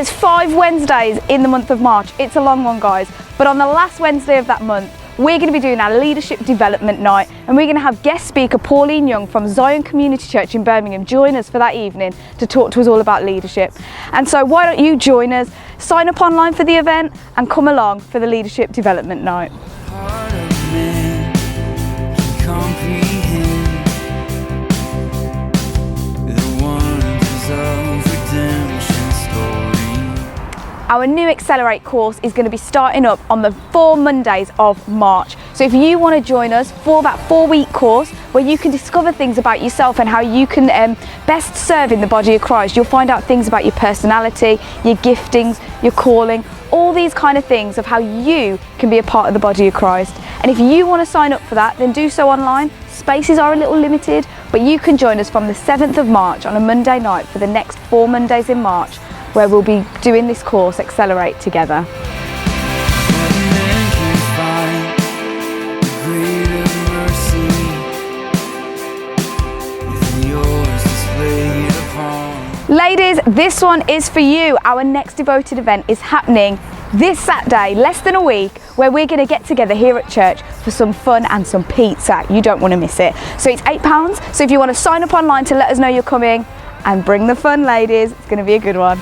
There's 5 Wednesdays in the month of March. It's a long one, guys. But on the last Wednesday of that month, we're going to be doing our leadership development night, and we're going to have guest speaker Pauline Young from Zion Community Church in Birmingham join us for that evening to talk to us all about leadership. And so why don't you join us, sign up online for the event and come along for the leadership development night. Our new Accelerate course is going to be starting up on the 4 Mondays of March. So if you want to join us for that 4-week course where you can discover things about yourself and how you can best serve in the body of Christ, you'll find out things about your personality, your giftings, your calling, all these kind of things of how you can be a part of the body of Christ. And if you want to sign up for that, then do so online. Spaces are a little limited, but you can join us from the 7th of March on a Monday night for the next 4 Mondays in March, where we'll be doing this course, Accelerate, together. Ladies, this one is for you. Our next devoted event is happening this Saturday, less than a week, where we're going to get together here at church for some fun and some pizza. You don't want to miss it. So it's £8. So if you want to sign up online to let us know you're coming, and bring the fun, ladies. It's going to be a good one.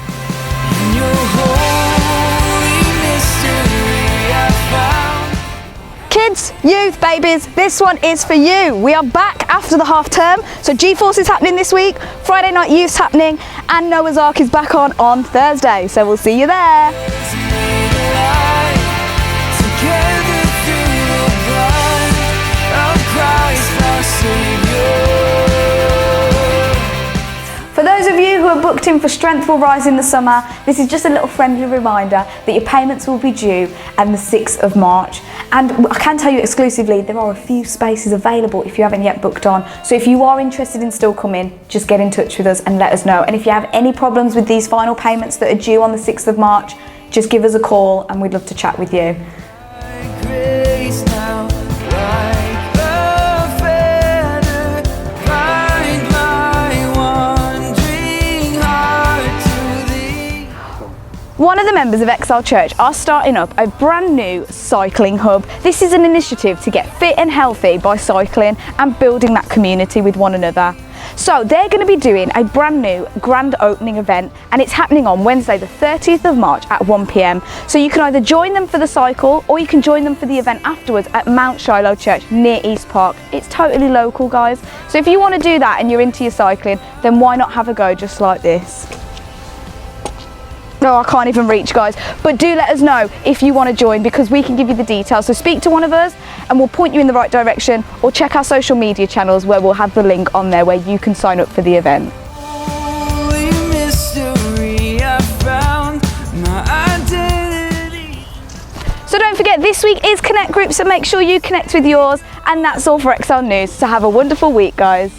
Kids, youth, babies, this one is for you. We are back after the half term, so G-Force is happening this week, Friday Night Youth's happening, and Noah's Ark is back on Thursday, so we'll see you there. For those of you who are booked in for Strength Will Rise in the summer, this is just a little friendly reminder that your payments will be due on the 6th of March. And I can tell you exclusively, there are a few spaces available if you haven't yet booked on. So if you are interested in still coming, just get in touch with us and let us know. And if you have any problems with these final payments that are due on the 6th of March, just give us a call and we'd love to chat with you. One of the members of Exile Church are starting up a brand new cycling hub. This is an initiative to get fit and healthy by cycling and building that community with one another. So they're going to be doing a brand new grand opening event, and it's happening on Wednesday the 30th of March at 1 p.m. So you can either join them for the cycle or you can join them for the event afterwards at Mount Shiloh Church near East Park. It's totally local, guys. So if you want to do that and you're into your cycling, then why not have a go just like this? No, I can't even reach, guys. But do let us know if you want to join, because we can give you the details. So speak to one of us and we'll point you in the right direction, or check our social media channels where we'll have the link on there where you can sign up for the event. So don't forget, this week is Connect Group, so make sure you connect with yours. And that's all for Exile News. So have a wonderful week, guys.